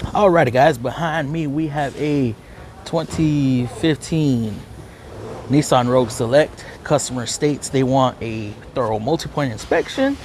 Alrighty guys, behind me we have a 2015 Nissan Rogue Select. Customer states they want a thorough multi-point inspection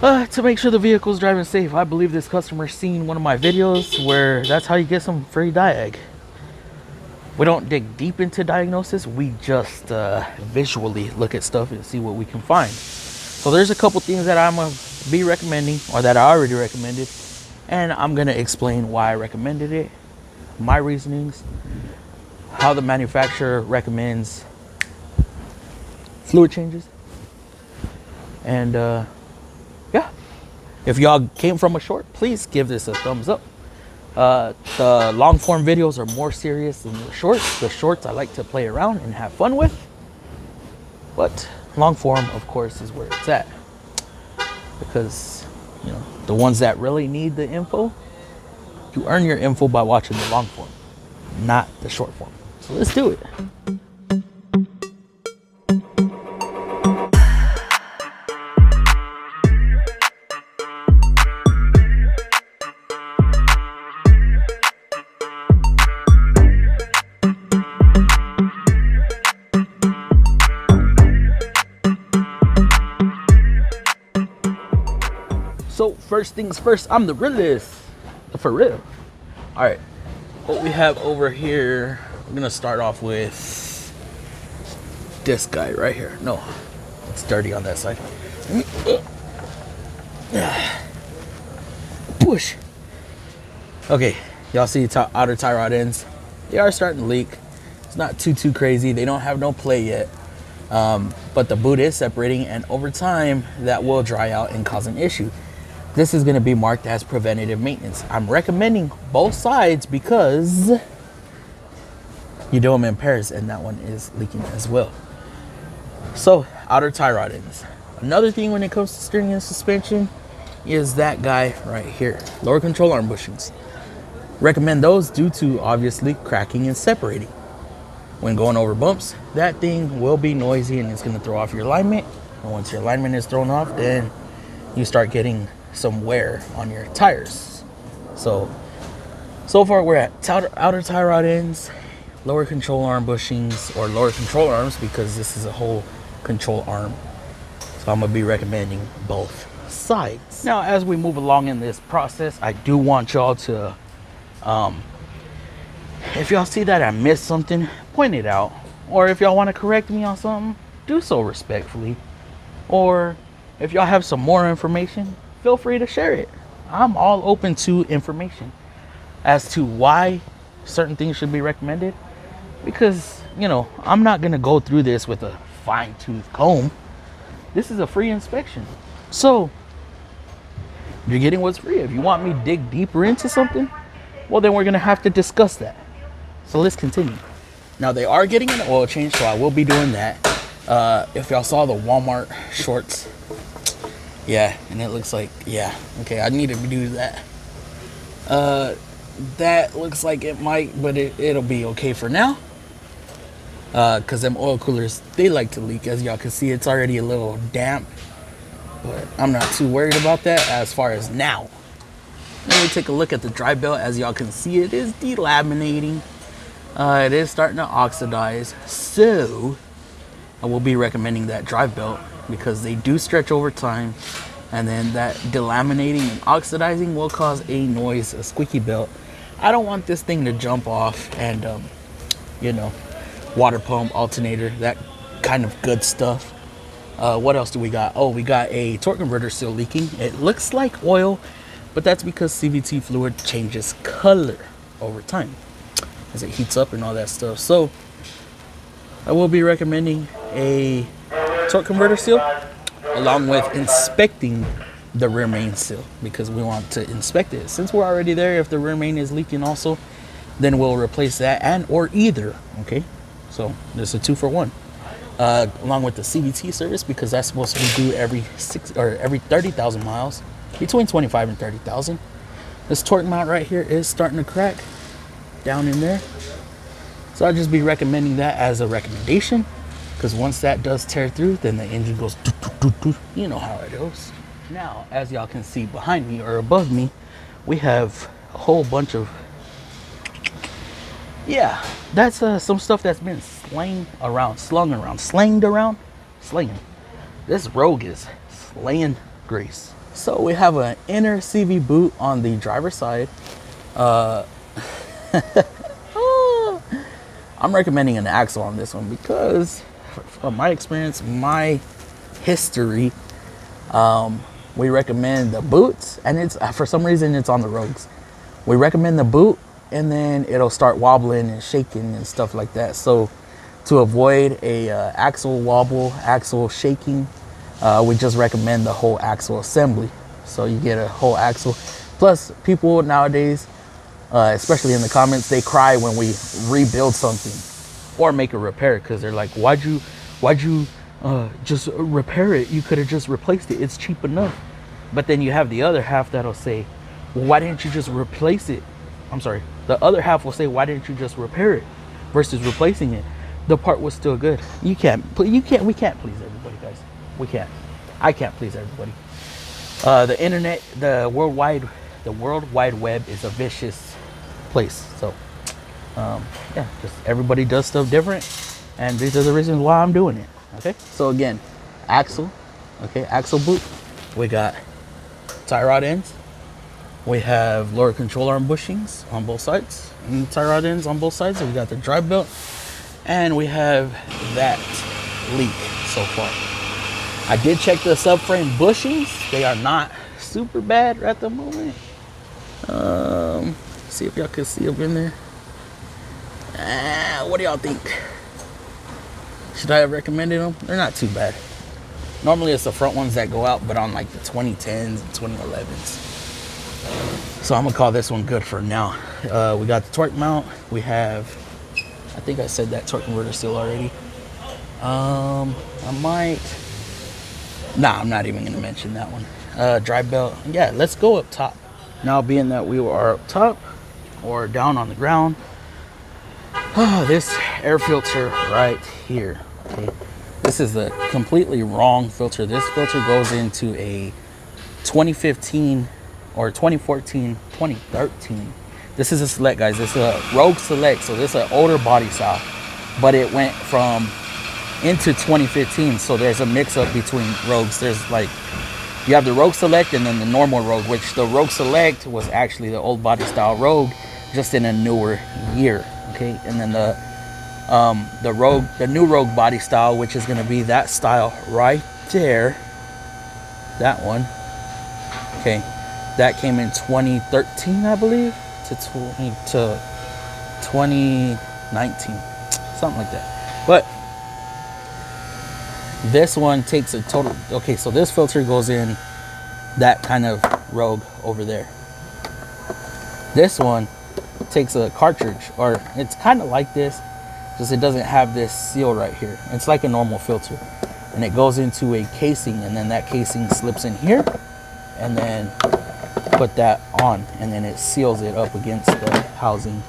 to make sure the vehicle is driving safe. I believe this customer's seen one of my videos where that's how you get some free Diag. We don't dig deep into diagnosis, we just visually look at stuff and see what we can find. So there's a couple things that I'm gonna be recommending, or that I already recommended, and I'm gonna explain why I recommended it, my reasonings, how the manufacturer recommends fluid changes, and yeah. If y'all came from a short, please give this a thumbs up. The long form videos are more serious than the shorts. The shorts I like to play around and have fun with, but long form, of course, is where it's at, because you know, the ones that really need the info, you earn your info by watching the long form, not the short form. So let's do it. So first things first, I'm the realist, for real. All right, what we have over here, we're gonna start off with this guy right here. No, it's dirty on that side. Push. Okay, y'all see outer tie rod ends. They are starting to leak. It's not too crazy. They don't have no play yet, but the boot is separating, and over time that will dry out and cause an issue. This is going to be marked as preventative maintenance. I'm recommending both sides because you do them in pairs, and that one is leaking as well. So outer tie rod ends. Another thing when it comes to steering and suspension is that guy right here, lower control arm bushings. Recommend those due to obviously cracking and separating. When going over bumps, that thing will be noisy and it's going to throw off your alignment. And once your alignment is thrown off, then you start getting some wear on your tires. So far we're at outer tie rod ends, lower control arm bushings, or lower control arms, because this is a whole control arm. So I'm gonna be recommending both sides. Now, as we move along in this process, I do want y'all to, if y'all see that I missed something, point it out. Or if y'all want to correct me on something, do so respectfully. Or if y'all have some more information, feel free to share it. I'm all open to information as to why certain things should be recommended, because you know, I'm not gonna go through this with a fine-tooth comb. This is a free inspection, so you're getting what's free. If you want me to dig deeper into something, well, then we're gonna have to discuss that. So let's continue. Now, they are getting an oil change, so I will be doing that. If y'all saw the Walmart shorts, yeah, and it looks like, yeah, okay, I need to do that. That looks like it might, but it'll be okay for now. Because them oil coolers, they like to leak. As y'all can see, it's already a little damp, but I'm not too worried about that as far as now. Let me take a look at the dry belt. As y'all can see, it is delaminating. It is starting to oxidize, so I will be recommending that dry belt, because they do stretch over time, and then that delaminating and oxidizing will cause a noise, a squeaky belt. I don't want this thing to jump off and you know, water pump, alternator, that kind of good stuff. What else do we got? Oh, we got a torque converter still leaking. It looks like oil, but that's because CVT fluid changes color over time as it heats up and all that stuff. So I will be recommending a torque converter seal, along with inspecting the rear main seal, because we want to inspect it. Since we're already there, if the rear main is leaking also, then we'll replace that, and or either. Okay, so there's a 2-for-1, along with the CVT service, because that's supposed to be due every 30,000 miles, between 25 and 30,000. This torque mount right here is starting to crack down in there, so I'll just be recommending that as a recommendation, because once that does tear through, then the engine goes doo, doo, doo, doo. You know how it goes. Now, as y'all can see behind me or above me, we have a whole bunch of, yeah, that's some stuff that's been slanged around. This Rogue is slaying grace. So we have an inner CV boot on the driver's side. I'm recommending an axle on this one because from my experience, my history, we recommend the boots, and it's for some reason it's on the Rogues. We recommend the boot, and then it'll start wobbling and shaking and stuff like that. So to avoid a axle wobble, axle shaking, we just recommend the whole axle assembly. So you get a whole axle. Plus, people nowadays, especially in the comments, they cry when we rebuild something or make a repair, because they're like, why'd you just repair it? You could have just replaced it. It's cheap enough. But then you have the other half that'll say, well, why didn't you just replace it? I'm sorry. The other half will say, why didn't you just repair it versus replacing it? The part was still good. We can't please everybody, guys. We can't. I can't please everybody. The internet, the World Wide Web is a vicious place. So yeah, just everybody does stuff different, and these are the reasons why I'm doing it. Okay, so again, axle, okay, axle boot. We got tie rod ends. We have lower control arm bushings on both sides, and tie rod ends on both sides. So we got the drive belt, and we have that leak so far. I did check the subframe bushings. They are not super bad at the moment. See if y'all can see up in there. What do y'all think? Should I have recommended them? They're not too bad. Normally it's the front ones that go out, but on like the 2010s and 2011s. So I'm gonna call this one good for now. We got the torque mount. We have, I think I said that torque converter seal already. I'm not even gonna mention that one. Drive belt. Yeah, let's go up top. Now, being that we are up top or down on the ground, this air filter right here, okay, this is a completely wrong filter. This filter goes into a 2015 or 2014, 2013. This is a Select, guys. This is a Rogue Select, so this is an older body style, but it went from into 2015, so there's a mix-up between Rogues. There's like, you have the Rogue Select and then the normal Rogue, which the Rogue Select was actually the old body style Rogue, just in a newer year, okay? And then the new Rogue body style, which is gonna be that style right there, that one, okay? That came in 2013, I believe, to 2019, something like that. But this one takes a total, okay, so this filter goes in that kind of Rogue over there. This one takes a cartridge, or it's kind of like this, just it doesn't have this seal right here. It's like a normal filter, and it goes into a casing, and then that casing slips in here, and then put that on, and then it seals it up against the housing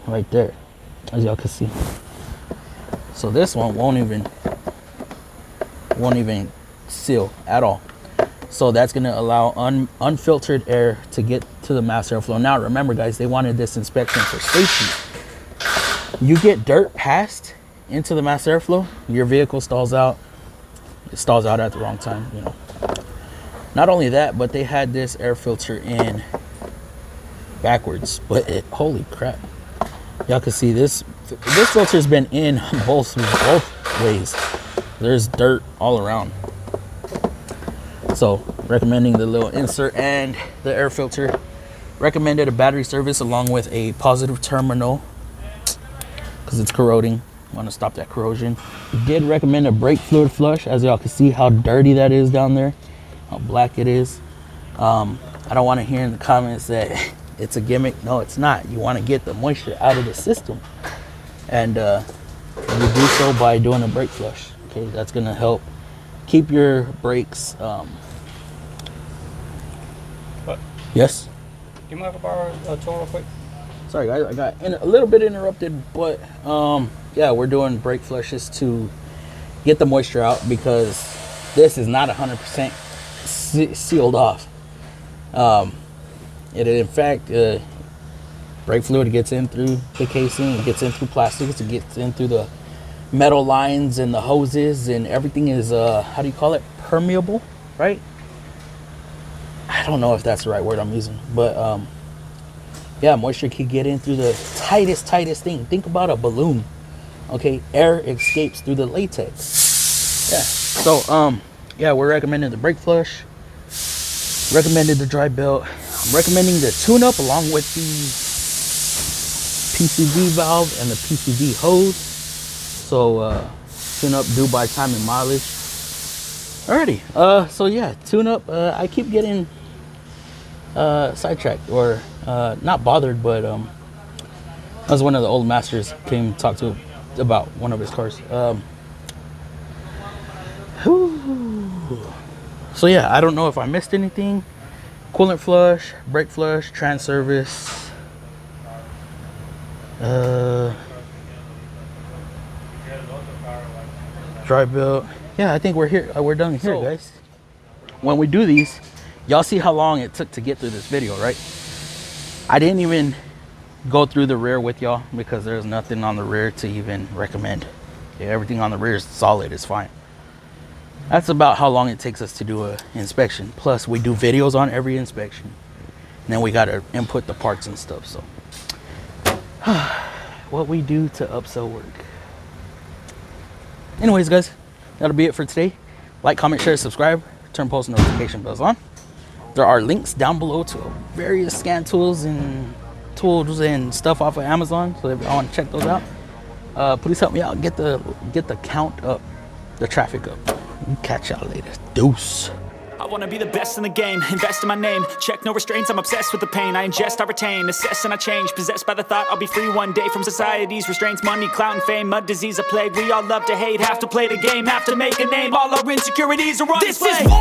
right there, as y'all can see. So this one won't even seal at all. So that's going to allow unfiltered air to get to the mass airflow. Now remember, guys, they wanted this inspection for safety. You get dirt passed into the mass airflow, your vehicle stalls out. It stalls out at the wrong time, you know. Not only that, but they had this air filter in backwards, but holy crap. Y'all can see this filter's been in both ways. There's dirt all around. So recommending the little insert and the air filter. Recommended a battery service along with a positive terminal because it's corroding. Want to stop that corrosion. Did recommend a brake fluid flush, as y'all can see how dirty that is down there, how black it is. I don't want to hear in the comments that it's a gimmick. No, it's not. You want to get the moisture out of the system, and you do so by doing a brake flush. Okay, that's going to help keep your brakes. Yes? Do you mind if I borrow a tool real quick? Sorry guys, I got a little bit interrupted, but yeah, we're doing brake flushes to get the moisture out because this is not 100% sealed off. It in fact, brake fluid gets in through the casing, it gets in through plastics, it gets in through the metal lines and the hoses, and everything is how do you call it, permeable, right? I don't know if that's the right word I'm using, but yeah, moisture can get in through the tightest thing. Think about a balloon. Okay, air escapes through the latex. Yeah, so yeah, we're recommending the brake flush, recommended the dry belt. I'm recommending the tune-up along with the PCV valve and the PCV hose. So tune-up due by time and mileage. Alrighty, so yeah, tune-up. I keep getting sidetracked, or not bothered, but that was one of the old masters came talk to about one of his cars. So yeah, I don't know if I missed anything. Coolant flush, brake flush, trans service, dry belt. Yeah, I think we're here. We're done here, guys. When we do these, y'all see how long it took to get through this video, right? I didn't even go through the rear with y'all because there's nothing on the rear to even recommend. Yeah, everything on the rear is solid, it's fine. That's about how long it takes us to do an inspection. Plus, we do videos on every inspection. And then we gotta input the parts and stuff, so. What we do to upsell work. Anyways, guys, that'll be it for today. Like, comment, share, subscribe, turn post notification bells on. There are links down below to various scan tools and stuff off of Amazon, so if y'all want to check those out, please help me out, get the count up, the traffic up. Catch y'all later. Deuce. I wanna be the best in the game, invest in my name. Check no restraints, I'm obsessed with the pain. I ingest, I retain, assess and I change. Possessed by the thought I'll be free one day from society's restraints. Money, clout and fame, mud, disease, a plague. We all love to hate, have to play the game, have to make a name. All our insecurities are on display. This is war!